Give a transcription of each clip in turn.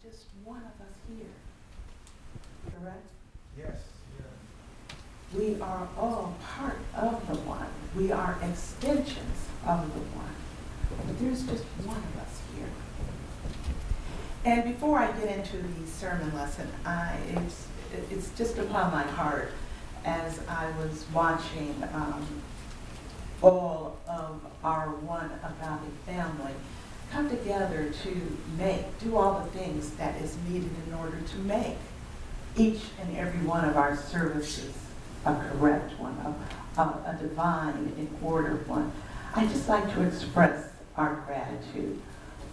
just one of us here, correct? Yes. We are all part of the one. We are extensions of the one. But there's just one of us here. And before I get into the sermon lesson, it's just upon my heart as I was watching all of our one agape family come together to do all the things that is needed in order to make each and every one of our services a correct one, a divine and ordered one. I just like to express our gratitude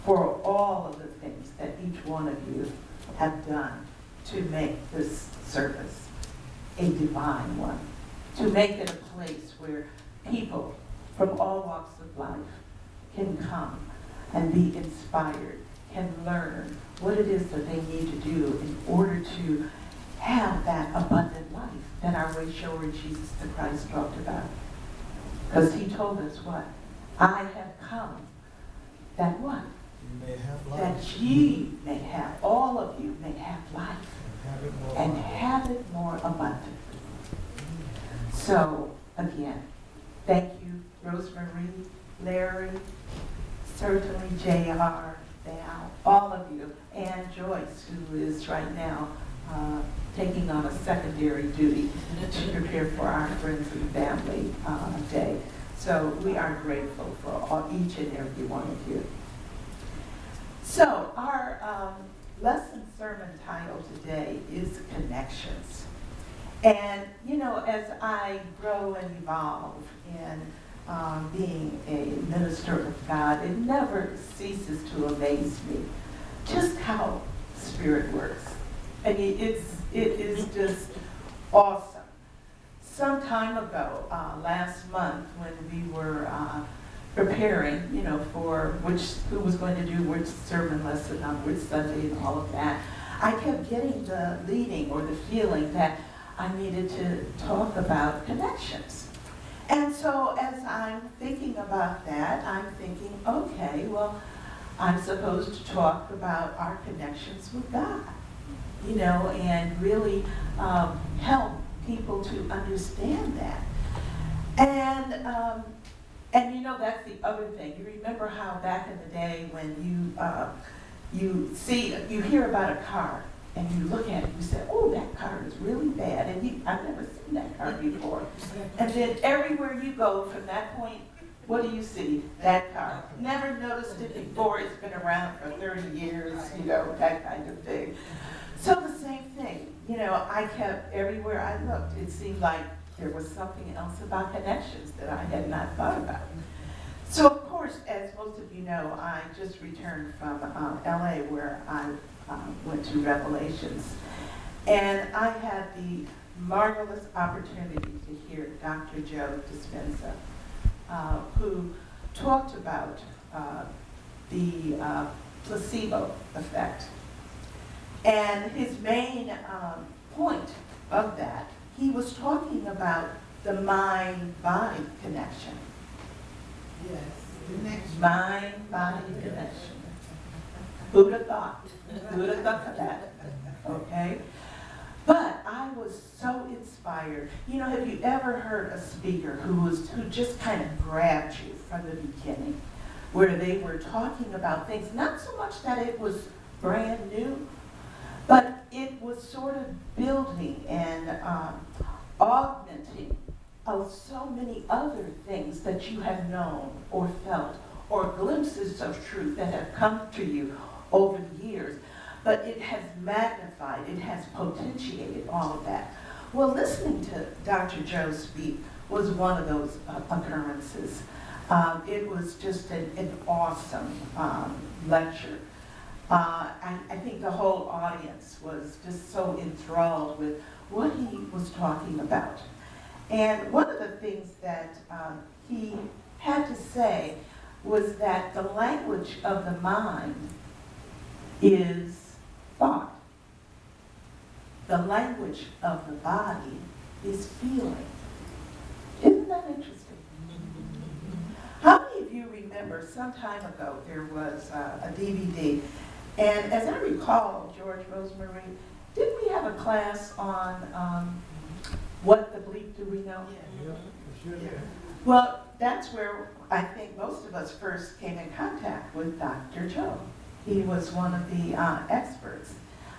for all of the things that each one of you have done to make this service a divine one, to make it a place where people from all walks of life can come and be inspired, can learn what it is that they need to do in order to have that abundant life that our way shower Jesus the Christ talked about. Because he told us what? I have come that what? You may have life. That ye may have, all of you may have life. And have it more abundantly. So, again, thank you, Rosemary, Larry, certainly JR, Val, all of you, and Joyce, who is right now taking on a secondary duty to prepare for our Friends and Family Day. So we are grateful for each and every one of you. So our lesson sermon title today is Connections. And, you know, as I grow and evolve in being a minister of God, it never ceases to amaze me just how Spirit works. I mean, it is just awesome. Some time ago, last month, when we were preparing, you know, for who was going to do which sermon lesson on which Sunday and all of that, I kept getting the leading or the feeling that I needed to talk about connections. And so as I'm thinking about that, I'm thinking, okay, well, I'm supposed to talk about our connections with God, you know, and really help people to understand that. And you know, that's the other thing. You remember how back in the day when you hear about a car and you look at it, you say, oh, that car is really bad, and I've never seen that car before. And then everywhere you go from that point, what do you see? That car. Never noticed it before, it's been around for 30 years, you know, that kind of thing. So the same thing, you know, I kept, everywhere I looked, it seemed like there was something else about connections that I had not thought about. So of course, as most of you know, I just returned from LA where I went to Revelations. And I had the marvelous opportunity to hear Dr. Joe Dispenza, who talked about the placebo effect. And his main point of that, he was talking about the mind-body connection. Yes, connection. Mind-body connection. Who'd have thought? Who'd have thought of that? Okay? But I was so inspired. You know, have you ever heard a speaker who just kind of grabbed you from the beginning, where they were talking about things, not so much that it was brand new, but it was sort of building and augmenting of so many other things that you have known or felt, or glimpses of truth that have come to you over the years. But it has magnified, it has potentiated all of that. Well, listening to Dr. Joe speak was one of those occurrences. It was just an awesome lecture. I think the whole audience was just so enthralled with what he was talking about. And one of the things that he had to say was that the language of the mind is thought. The language of the body is feeling. Isn't that interesting? How many of you remember some time ago there was a DVD, And as I recall, George, Rosemary, didn't we have a class on what the bleep do we know? Yeah, for sure. Yeah. Well, that's where I think most of us first came in contact with Dr. Joe. He was one of the experts.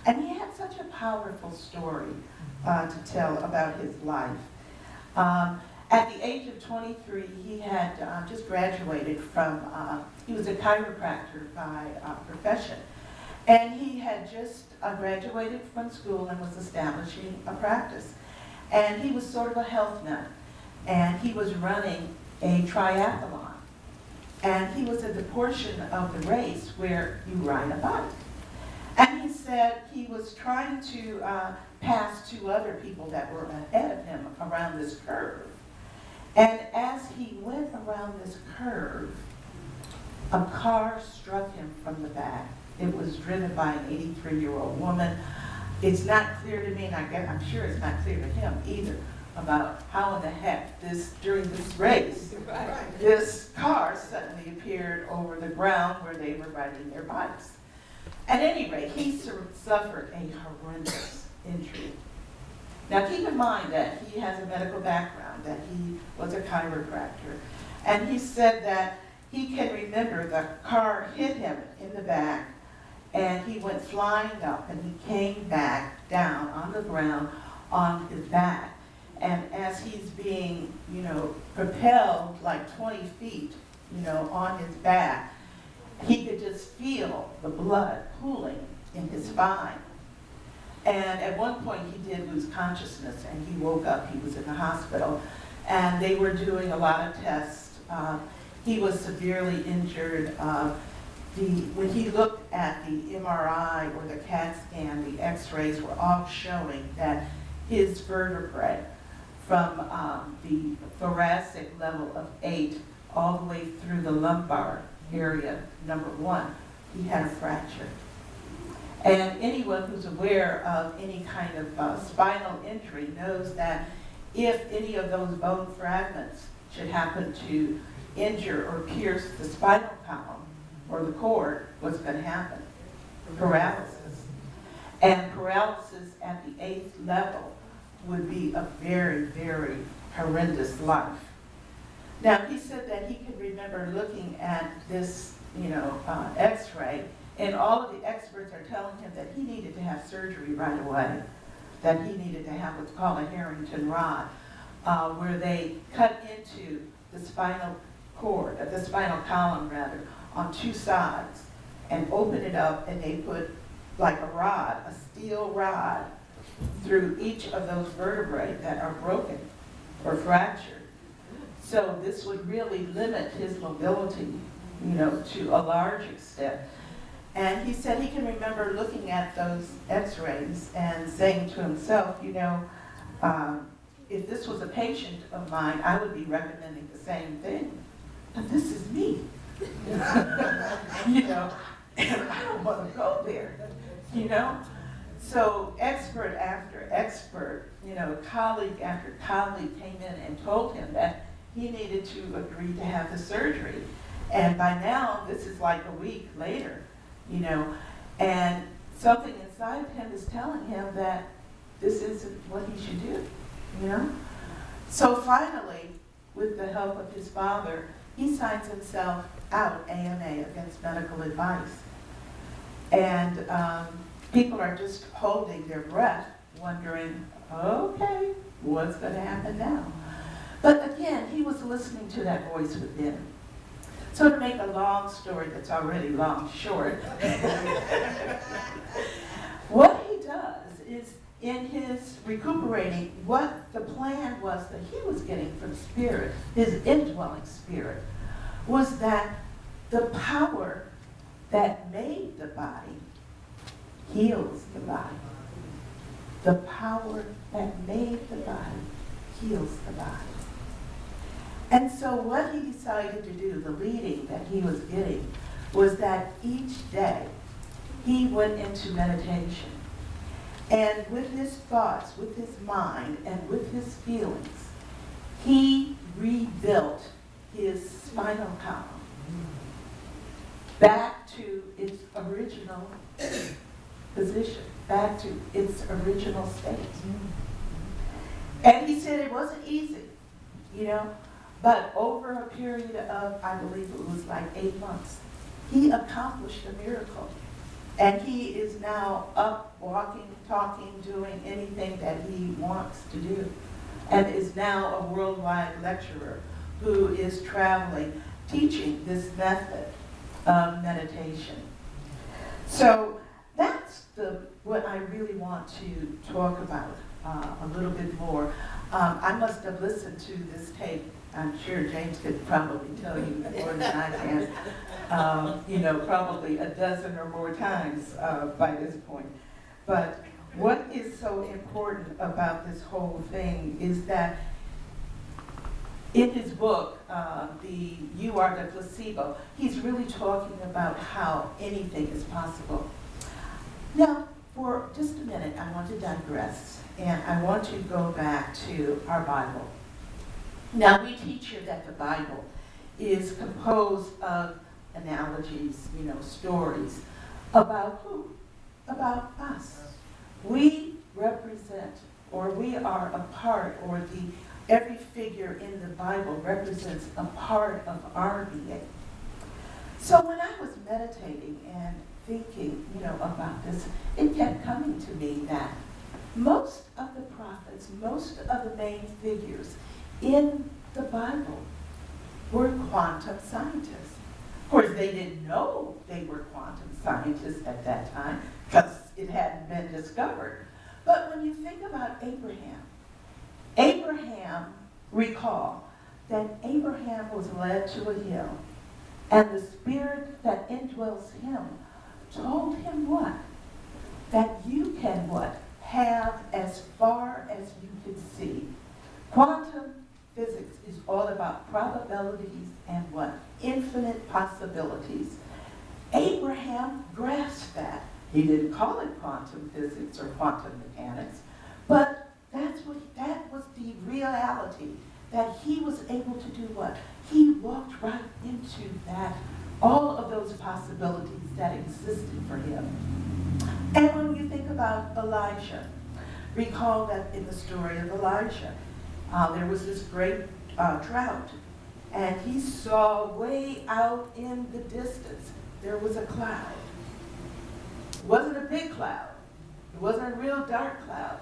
And he had such a powerful story to tell about his life. At the age of 23, he had just graduated from, he was a chiropractor by profession. And he had just graduated from school and was establishing a practice. And he was sort of a health nut. And he was running a triathlon. And he was at the portion of the race where you ride a bike. And he said he was trying to pass two other people that were ahead of him around this curve. And as he went around this curve, a car struck him from the back. It was driven by an 83-year-old woman. It's not clear to me, and I'm sure it's not clear to him either, about how in the heck during this race, this car suddenly appeared over the ground where they were riding their bikes. At any rate, he suffered a horrendous injury. Now keep in mind that he has a medical background, that he was a chiropractor, and he said that he can remember the car hit him in the back, and he went flying up, and he came back down on the ground on his back. And as he's being, propelled like 20 feet, on his back, he could just feel the blood pooling in his spine. And at one point he did lose consciousness, and he woke up. He was in the hospital, and they were doing a lot of tests. He was severely injured. When he looked at the MRI or the CAT scan, the x-rays were all showing that his vertebrae from the thoracic level of 8 all the way through the lumbar area, number 1, he had a fracture. And anyone who's aware of any kind of spinal injury knows that if any of those bone fragments should happen to injure or pierce the spinal column or the cord, what's going to happen? Paralysis. And paralysis at the 8th level would be a very, very horrendous life. Now, he said that he could remember looking at this, x-ray, and all of the experts are telling him that he needed to have surgery right away, that he needed to have what's called a Harrington rod, where they cut into the spinal cord, the spinal column rather, on 2 sides, and open it up, and they put like a rod, a steel rod, through each of those vertebrae that are broken or fractured. So this would really limit his mobility, to a large extent. And he said he can remember looking at those x-rays and saying to himself, if this was a patient of mine, I would be recommending the same thing. But this is me. And I don't want to go there, So expert after expert, colleague after colleague came in and told him that he needed to agree to have the surgery. And by now, this is like a week later, and something inside of him is telling him that this isn't what he should do, So finally, with the help of his father, he signs himself out, AMA, against medical advice. And people are just holding their breath, wondering, okay, what's going to happen now? But again, he was listening to that voice within. So to make a long story that's already long short, what he does is, in his recuperating, what the plan was that he was getting from spirit, his indwelling spirit, was that the power that made the body heals the body. The power that made the body heals the body. And so what he decided to do, the leading that he was getting, was that each day he went into meditation. And with his thoughts, with his mind, and with his feelings, he rebuilt his spinal column. back to its original position, back to its original state. And he said it wasn't easy, you know, but over a period of, I believe it was like 8 months, he accomplished a miracle. And he is now up, walking, talking, doing anything that he wants to do. And is now a worldwide lecturer who is traveling, teaching this method of meditation. So that's what I really want to talk about a little bit more. I must have listened to this tape. I'm sure James could probably tell you more than I can. You know, probably a dozen or more times by this point. But what is so important about this whole thing is that in his book, You Are the Placebo, he's really talking about how anything is possible. Now, for just a minute, I want to digress, and I want to go back to our Bible. Now, we teach here that the Bible is composed of analogies, you know, stories. About who? About us. We represent, or we are a part, or every figure in the Bible represents a part of our being. So when I was meditating and thinking, you know, about this, it kept coming to me that most of the prophets, most of the main figures in the Bible were quantum scientists. Of course, they didn't know they were quantum scientists at that time because it hadn't been discovered. But when you think about Abraham, recall that Abraham was led to a hill, and the spirit that indwells him told him what? That you can what? Have as far as you can see. Quantum physics is all about probabilities and what? Infinite possibilities. Abraham grasped that. He didn't call it quantum physics or quantum mechanics, but that was the reality, that he was able to do what? He walked right into that, all of those possibilities that existed for him. And when you think about Elijah, recall that in the story of Elijah, there was this great drought, and he saw way out in the distance, there was a cloud. It wasn't a big cloud. It wasn't a real dark cloud.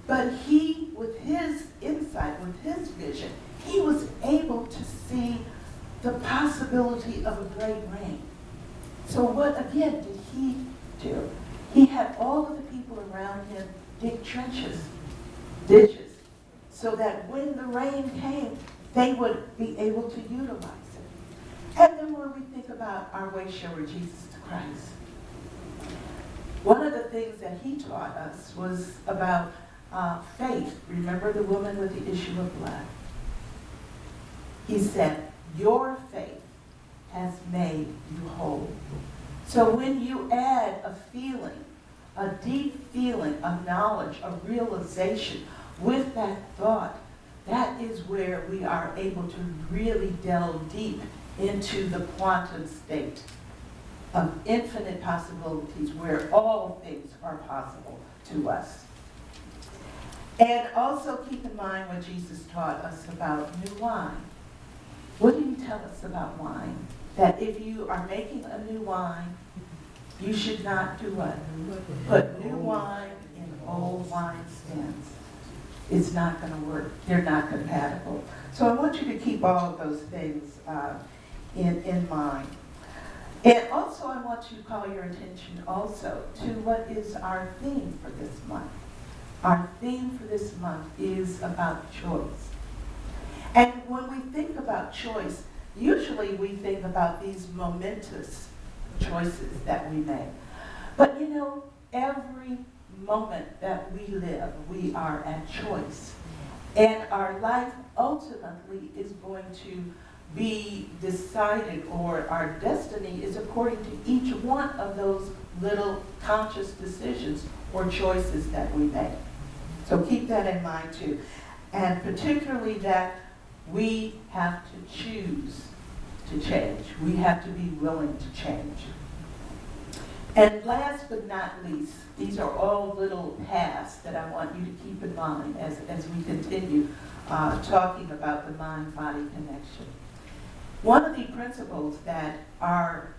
But he, with his insight, with his vision, he was able to see the possibility of a great rain. So what, again, did he do? He had all of the people around him dig trenches, ditches, so that when the rain came, they would be able to utilize it. And then when we think about our way shower, Jesus Christ, one of the things that he taught us was about faith. Remember the woman with the issue of blood? He said, your faith has made you whole. So when you add a feeling, a deep feeling, a knowledge, a realization with that thought, that is where we are able to really delve deep into the quantum state of infinite possibilities where all things are possible to us. And also keep in mind what Jesus taught us about new wine. What did he tell us about wine? That if you are making a new wine, you should not do what? Put new wine in old wine skins. It's not going to work. They're not compatible. So I want you to keep all of those things in mind. And also I want to call your attention also to what is our theme for this month. Our theme for this month is about choice. And when we think about choice, usually we think about these momentous choices that we make. But you know, every moment that we live, we are at choice. And our life ultimately is going to be decided, or our destiny is according to each one of those little conscious decisions or choices that we make. So keep that in mind too. And particularly that we have to choose to change. We have to be willing to change. And last but not least, these are all little paths that I want you to keep in mind as we continue talking about the mind-body connection. One of the principles that our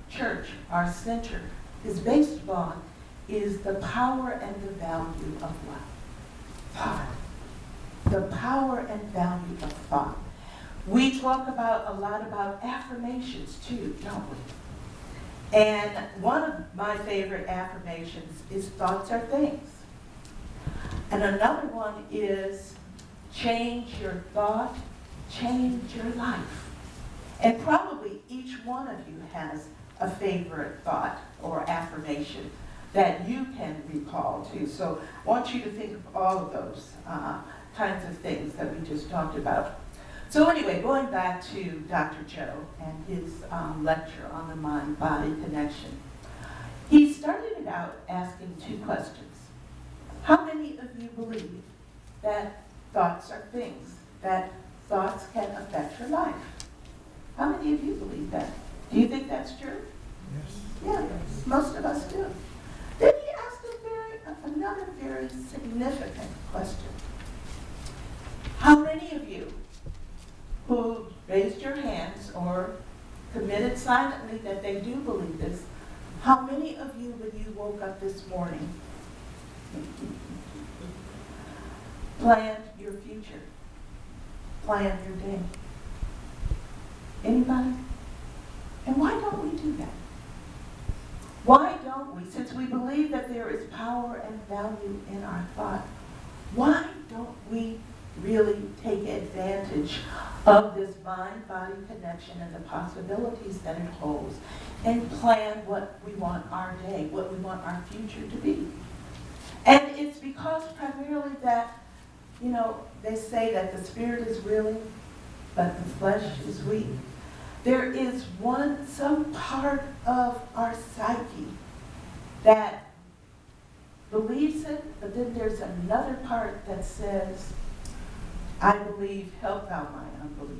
church, our center, is based upon is the power and the value of what? Thought. The power and value of thought. We talk a lot about affirmations too, don't we? And one of my favorite affirmations is thoughts are things. And another one is change your thought, change your life. And probably each one of you has a favorite thought or affirmation that you can recall too. So I want you to think of all of those kinds of things that we just talked about. So anyway, going back to Dr. Joe and his lecture on the mind-body connection. He started it out asking two questions. How many of you believe that thoughts are things, that thoughts can affect your life? How many of you believe that? Do you think that's true? Yes. Yeah, most of us do. Then he asked another very significant question. How many of you who raised your hands or committed silently that they do believe this, how many of you, when you woke up this morning, planned your future, planned your day? Anybody? And why don't we do that? Why don't we? Since we believe that there is power and value in our thought, why don't we really take advantage of this mind-body connection and the possibilities that it holds and plan what we want our day, what we want our future to be? And it's because primarily that, they say that the spirit is willing, but the flesh is weak. There is some part of our psyche that believes it, but then there's another part that says, I believe, help thou my unbelief.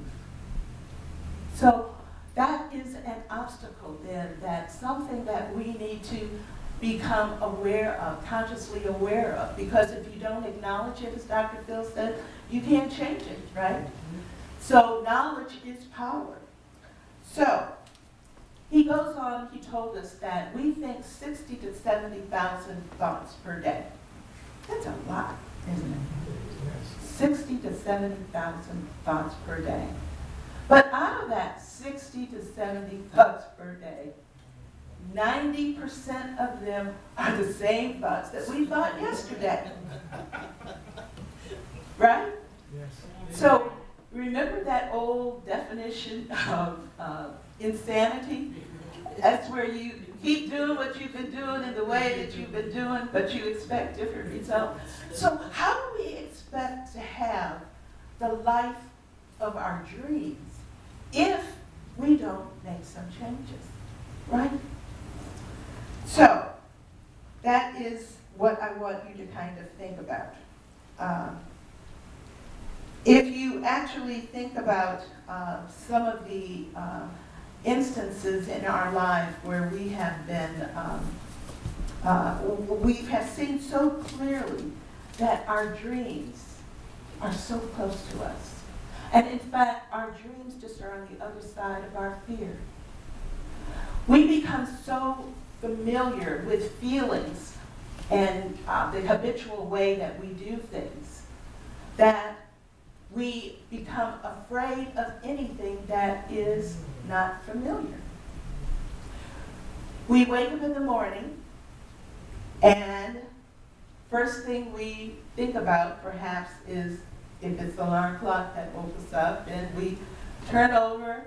So that is an obstacle then, that's something that we need to become aware of, consciously aware of, because if you don't acknowledge it, as Dr. Phil said, you can't change it, right? So knowledge is power. So he goes on, he told us that we think 60 to 70,000 thoughts per day. That's a lot, isn't it? Yes. 60 to 70,000 thoughts per day. But out of that 60 to 70 thoughts per day, 90% of them are the same thoughts that we thought yesterday. Right? Yes. So remember that old definition of insanity? That's where you keep doing what you've been doing in the way that you've been doing, but you expect different results. So how do we expect to have the life of our dreams if we don't make some changes, right? So that is what I want you to kind of think about. If you actually think about some of the instances in our life where we have been, we have seen so clearly that our dreams are so close to us. And in fact, our dreams just are on the other side of our fear. We become so familiar with feelings and the habitual way that we do things that we become afraid of anything that is not familiar. We wake up in the morning, and first thing we think about perhaps is if it's the alarm clock that woke us up, and we turn over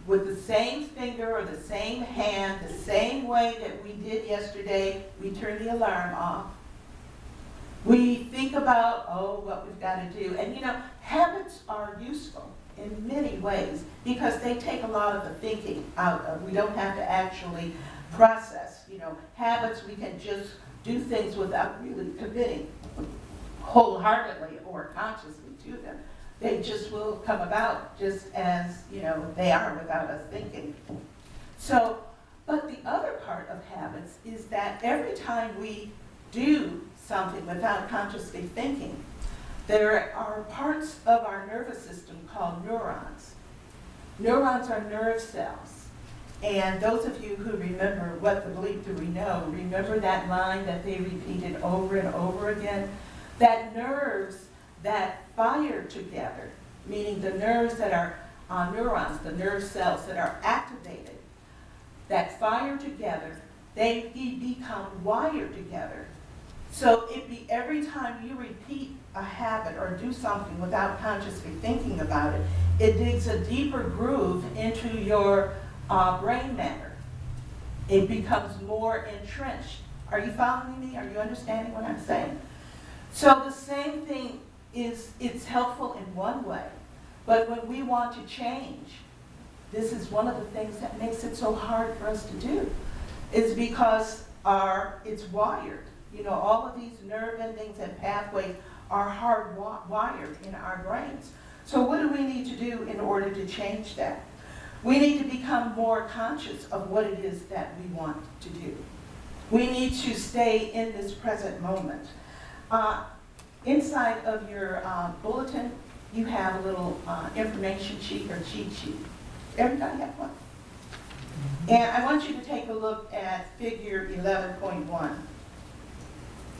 with the same finger or the same hand, the same way that we did yesterday, we turn the alarm off. We think about, what we've got to do. And habits are useful in many ways because they take a lot of the thinking out of. We don't have to actually process. Habits, we can just do things without really committing wholeheartedly or consciously to them. They just will come about just as, they are without us thinking. So, but the other part of habits is that every time we do something without consciously thinking, there are parts of our nervous system called neurons. Neurons are nerve cells. And those of you who remember What the Bleep Do We Know, remember that line that they repeated over and over again? That nerves that fire together, meaning the nerves that are neurons, the nerve cells that are activated, that fire together, they become wired together. So every time you repeat a habit or do something without consciously thinking about it, it digs a deeper groove into your brain matter. It becomes more entrenched. Are you following me? Are you understanding what I'm saying? So the same thing it's helpful in one way, but when we want to change, this is one of the things that makes it so hard for us to do, is because it's wired. All of these nerve endings and pathways are hardwired in our brains. So what do we need to do in order to change that? We need to become more conscious of what it is that we want to do. We need to stay in this present moment. Inside of your bulletin, you have a little information sheet or cheat sheet. Everybody have one? And I want you to take a look at figure 11.1.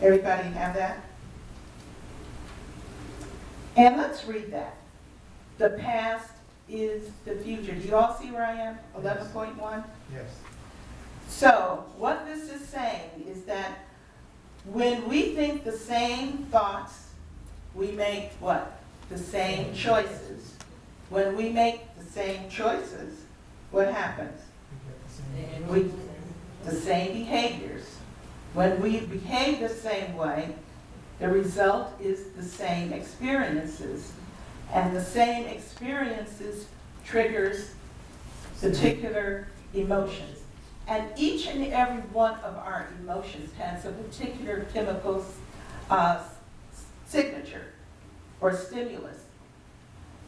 Everybody have that? And let's read that. The past is the future. Do you all see where I am? 11.1? Yes. So, what this is saying is that when we think the same thoughts, we make what? The same choices. When we make the same choices, what happens? The same behaviors. When we behave the same way, the result is the same experiences. And the same experiences triggers particular emotions. And each and every one of our emotions has a particular chemical signature or stimulus.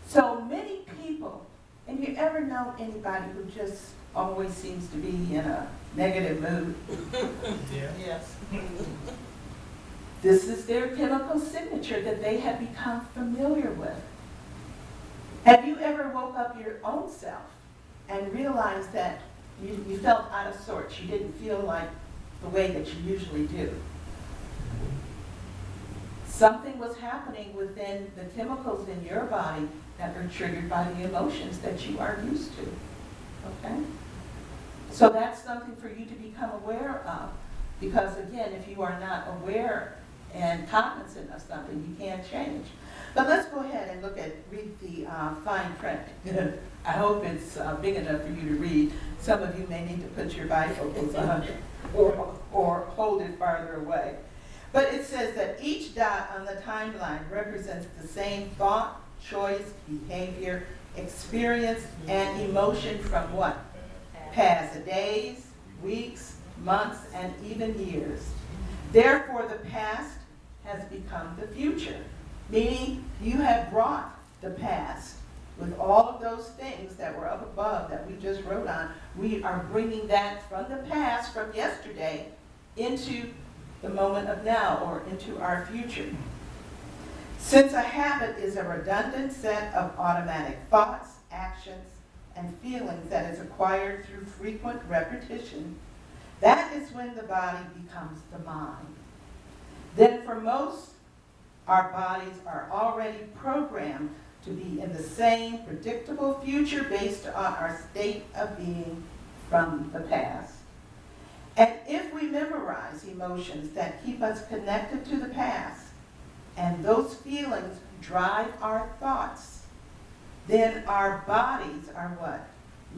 So many people, and you ever know anybody who just always seems to be in a negative mood? Yeah. Yes. This is their chemical signature that they have become familiar with. Have you ever woke up your own self and realized that you felt out of sorts? You didn't feel like the way that you usually do. Something was happening within the chemicals in your body that were triggered by the emotions that you are used to. Okay? So that's something for you to become aware of. Because again, if you are not aware and cognizant of something, you can't change. But let's go ahead and read the fine print. I hope it's big enough for you to read. Some of you may need to put your bifocals on or hold it farther away. But it says that each dot on the timeline represents the same thought, choice, behavior, experience, and emotion from what? Past days, weeks, months, and even years. Therefore, the past has become the future, meaning you have brought the past with all of those things that were up above that we just wrote on. We are bringing that from the past, from yesterday, into the moment of now or into our future. Since a habit is a redundant set of automatic thoughts, actions, and feelings that is acquired through frequent repetition, that is when the body becomes the mind. Then for most, our bodies are already programmed to be in the same predictable future based on our state of being from the past. And if we memorize emotions that keep us connected to the past, and those feelings drive our thoughts, then our bodies are what?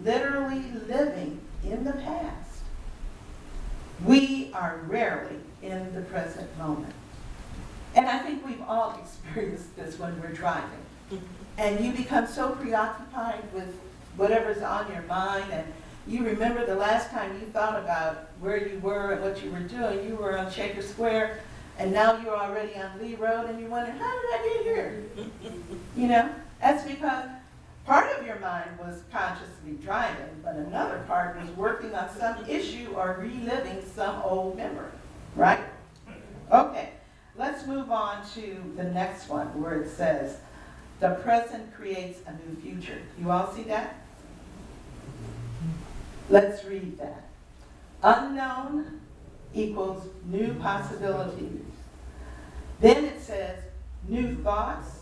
Literally living in the past. We are rarely in the present moment. And I think we've all experienced this when we're driving. And you become so preoccupied with whatever's on your mind, and you remember the last time you thought about where you were and what you were doing. You were on Shaker Square and now you're already on Lee Road and you wonder, how did I get here? You know, that's because part of your mind was consciously driving, but another part was working on some issue or reliving some old memory, right? Okay, let's move on to the next one where it says, the present creates a new future. You all see that? Let's read that. Unknown equals new possibilities. Then it says, new thoughts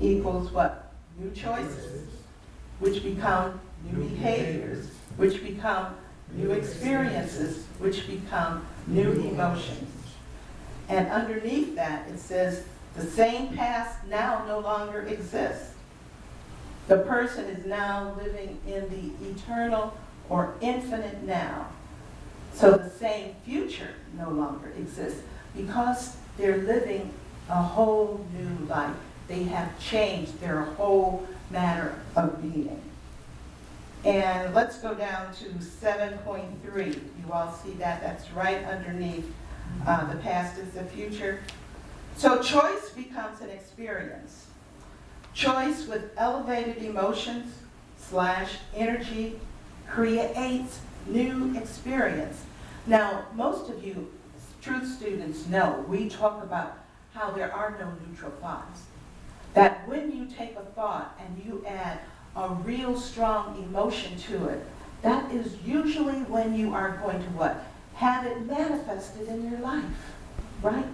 equals what? New choices, which become new behaviors, which become new experiences, which become new emotions. And underneath that, it says, the same past now no longer exists. The person is now living in the eternal or infinite now. So the same future no longer exists because they're living a whole new life. They have changed their whole manner of being. And let's go down to 7.3. You all see that? That's right underneath the past is the future. So choice becomes an experience. Choice with elevated emotions / energy creates new experience. Now, most of you truth students know we talk about how there are no neutral thoughts. That when you take a thought and you add a real strong emotion to it, that is usually when you are going to what? Have it manifested in your life, right?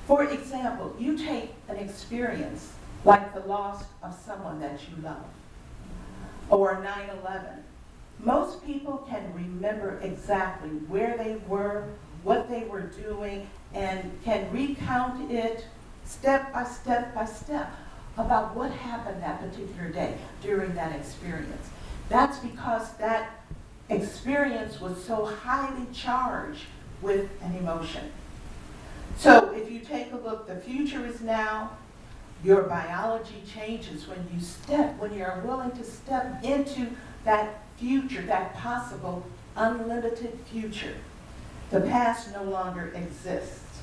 For example, you take an experience like the loss of someone that you love, or 9/11. Most people can remember exactly where they were, what they were doing, and can recount it step by step by step about what happened that particular day during that experience. That's because that experience was so highly charged with an emotion. So if you take a look, the future is now. Your biology changes when you're willing to step into that future, that possible unlimited future. The past no longer exists.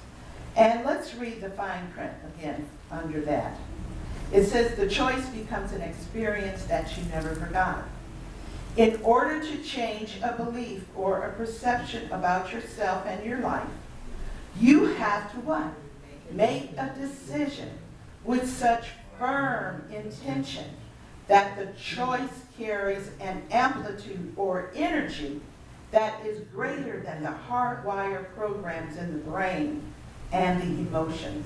And let's read the fine print again under that. It says the choice becomes an experience that you never forgot. In order to change a belief or a perception about yourself and your life, you have to what? Make a decision with such firm intention that the choice carries an amplitude or energy that is greater than the hardwired programs in the brain and the emotions.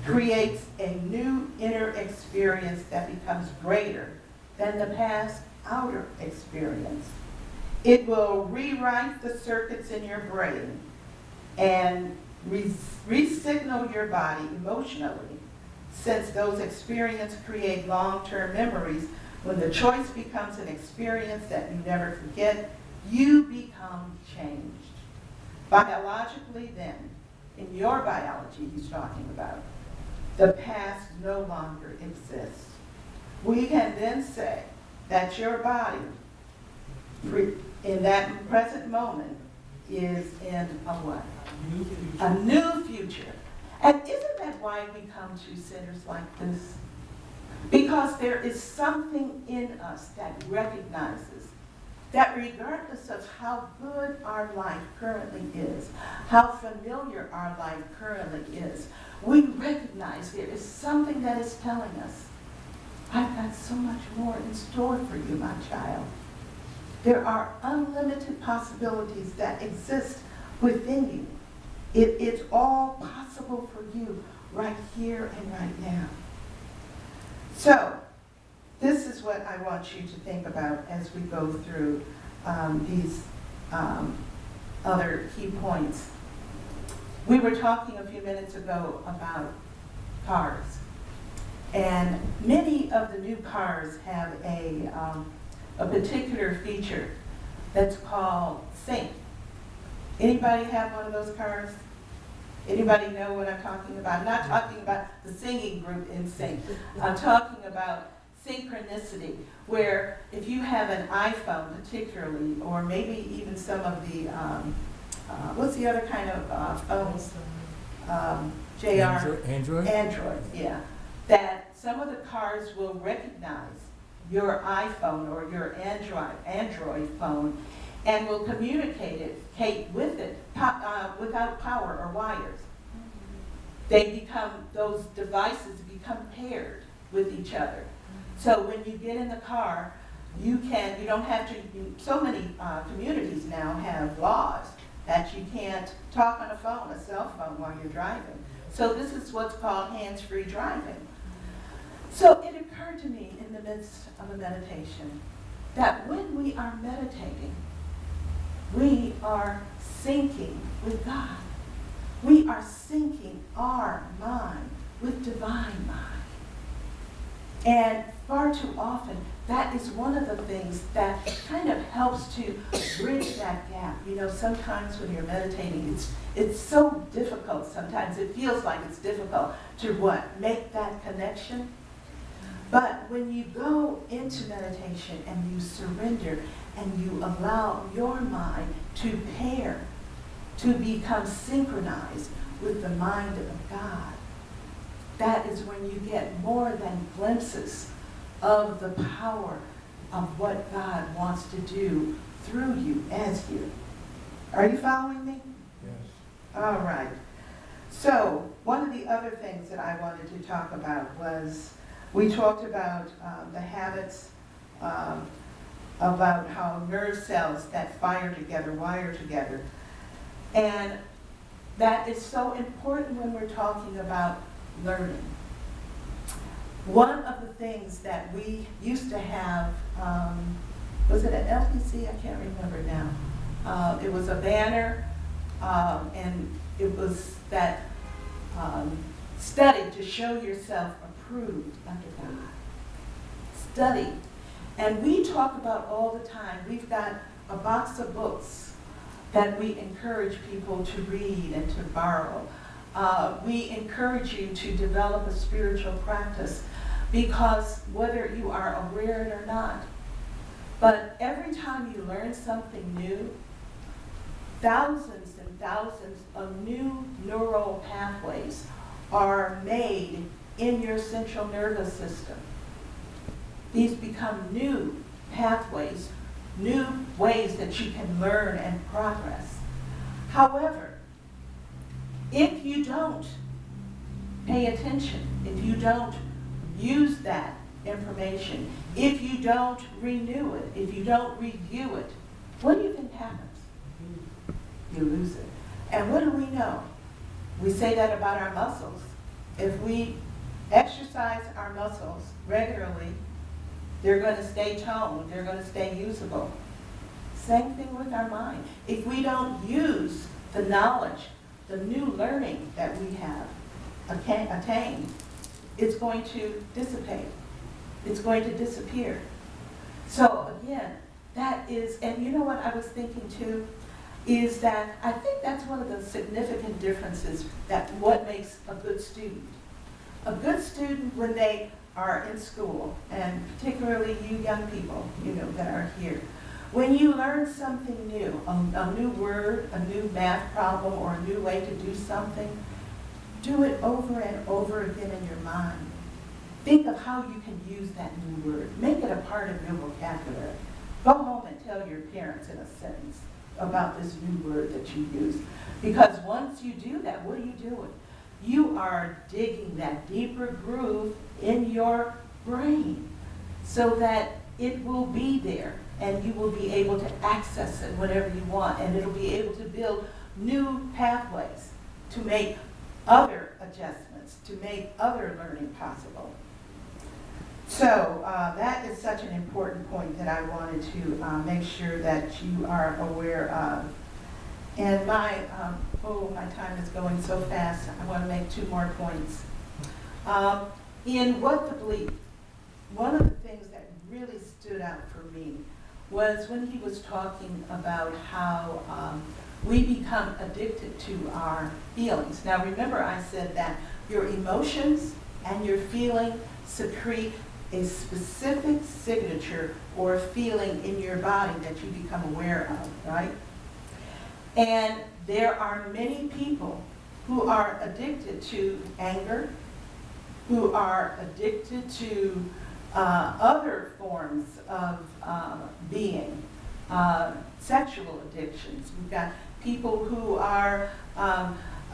Creates a new inner experience that becomes greater than the past outer experience. It will rewrite the circuits in your brain and re-signal your body emotionally, since those experiences create long-term memories. When the choice becomes an experience that you never forget, you become changed. Biologically then, in your biology he's talking about, the past no longer exists. We can then say that your body, in that present moment, is in a what? A new future. And isn't that why we come to centers like this? Because there is something in us that recognizes that regardless of how good our life currently is, how familiar our life currently is, we recognize there is something that is telling us, I've got so much more in store for you, my child. There are unlimited possibilities that exist within you. It's all possible for you right here and right now. So, this is what I want you to think about as we go through these other key points. We were talking a few minutes ago about cars. And many of the new cars have a particular feature that's called sync. Anybody have one of those cars? Anybody know what I'm talking about? I'm not talking about the singing group in sync. I'm talking about synchronicity, where if you have an iPhone particularly, or maybe even some of the what's the other kind of phones? JR? Android? Androids, yeah. That some of the cars will recognize your iPhone or your Android phone and will communicate with it without power or wires. Those devices become paired with each other. So when you get in the car, you don't have to, so many communities now have laws that you can't talk on a cell phone while you're driving. So this is what's called hands-free driving. So it occurred to me in the midst of a meditation that when we are meditating, we are syncing with God. We are syncing our mind with divine mind. And far too often, that is one of the things that kind of helps to bridge that gap. You know, sometimes when you're meditating, it's so difficult sometimes. It feels like it's difficult to make that connection. But when you go into meditation and you surrender and you allow your mind to pair, to become synchronized with the mind of God, that is when you get more than glimpses of the power of what God wants to do through you, as you. Are you following me? Yes. All right. So one of the other things that I wanted to talk about was, we talked about the habits, about how nerve cells that fire together, wire together. And that is so important when we're talking about learning. One of the things that we used to have, was it an LPC? I can't remember now. It was a banner, and it was that study to show yourself approved under God. Study. And we talk about all the time, we've got a box of books that we encourage people to read and to borrow. We encourage you to develop a spiritual practice, because whether you are aware it or not, but every time you learn something new, thousands and thousands of new neural pathways are made in your central nervous system. These become new pathways, new ways that you can learn and progress. However, if you don't pay attention, if you don't use that information, if you don't renew it, if you don't review it, what do you think happens? You lose it. And what do we know? We say that about our muscles. If we exercise our muscles regularly, they're going to stay toned, they're going to stay usable. Same thing with our mind. If we don't use the knowledge, the new learning that we have attained, it's going to dissipate. It's going to disappear. So again, that is, and you know what I was thinking too, is that I think that's one of the significant differences that what makes a good student. A good student, when they are in school, and particularly you young people, you know, that are here, when you learn something new, a new word, a new math problem, or a new way to do something, do it over and over again in your mind. Think of how you can use that new word. Make it a part of your vocabulary. Go home and tell your parents in a sentence about this new word that you use. Because once you do that, what are you doing? You are digging that deeper groove in your brain so that it will be there and you will be able to access it whenever you want, and it'll be able to build new pathways to make other adjustments, to make other learning possible. So that is such an important point that I wanted to make sure that you are aware of. And my time is going so fast, I want to make two more points. In What to Believe, one of the things that really stood out for me was when he was talking about how we become addicted to our feelings. Now remember, I said that your emotions and your feeling secrete a specific signature or feeling in your body that you become aware of, right? And there are many people who are addicted to anger, who are addicted to other forms of being, sexual addictions. We've got people who are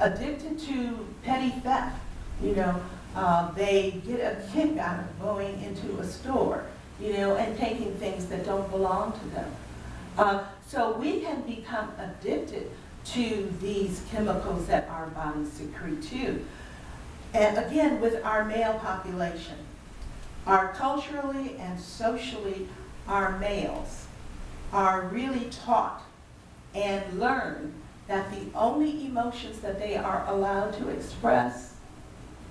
addicted to petty theft. You know, they get a kick out of going into a store, you know, and taking things that don't belong to them. So we can become addicted to these chemicals that our bodies secrete too. And again, with our male population, our culturally and socially, our males are really taught and learn that the only emotions that they are allowed to express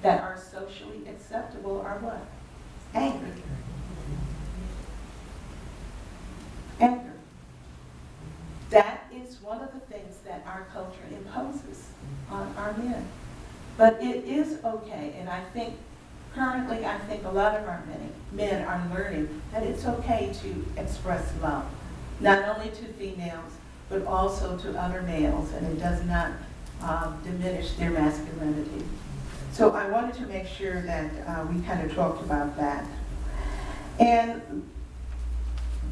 that are socially acceptable are what? Anger. Anger. That is one of the things that our culture imposes on our men. But it is okay, and I think currently, I think a lot of our men are learning that it's okay to express love, not only to females, but also to other males, and it does not diminish their masculinity. So I wanted to make sure that we kind of talked about that. And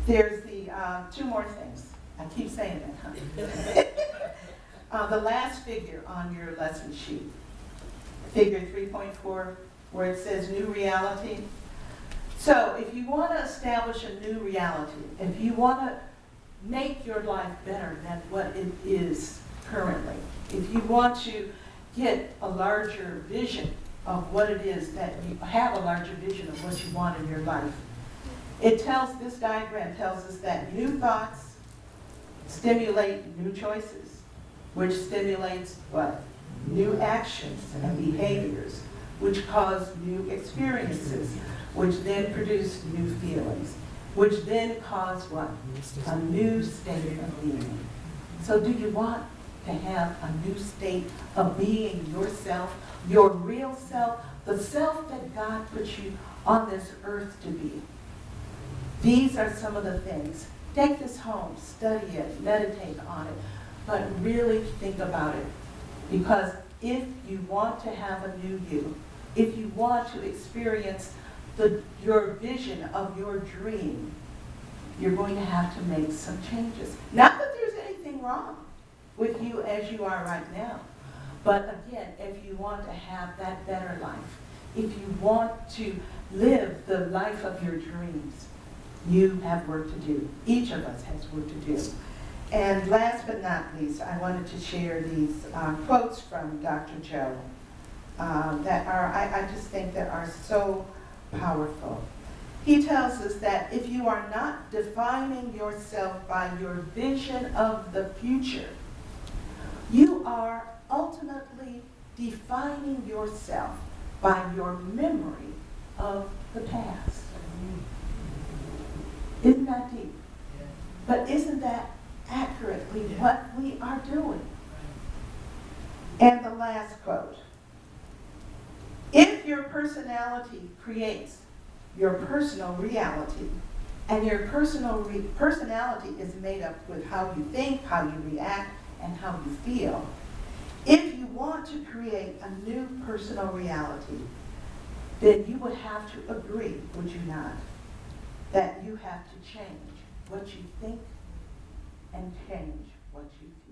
there's the two more things. I keep saying that, huh? The last figure on your lesson sheet, figure 3.4, where it says new reality. So if you want to establish a new reality, if you want to make your life better than what it is currently, if you want to get a larger vision of what it is that you have, a larger vision of what you want in your life, this diagram tells us that new thoughts stimulate new choices, which stimulates what? New actions and behaviors, which cause new experiences, which then produce new feelings, which then cause what? A new state of being. So do you want to have a new state of being yourself, your real self, the self that God put you on this earth to be? These are some of the things. Take this home, study it, meditate on it, but really think about it. Because if you want to have a new you, if you want to experience your vision of your dream, you're going to have to make some changes. Not that there's anything wrong with you as you are right now, but again, if you want to have that better life, if you want to live the life of your dreams, you have work to do. Each of us has work to do. And last but not least, I wanted to share these quotes from Dr. Joe that are, I just think that are so powerful. He tells us that if you are not defining yourself by your vision of the future, you are ultimately defining yourself by your memory of the past. Isn't that deep? But isn't that accurately what we are doing? And the last quote. If your personality creates your personal reality, and your personality is made up with how you think, how you react, and how you feel, if you want to create a new personal reality, then you would have to agree, would you not, that you have to change what you think and change what you feel.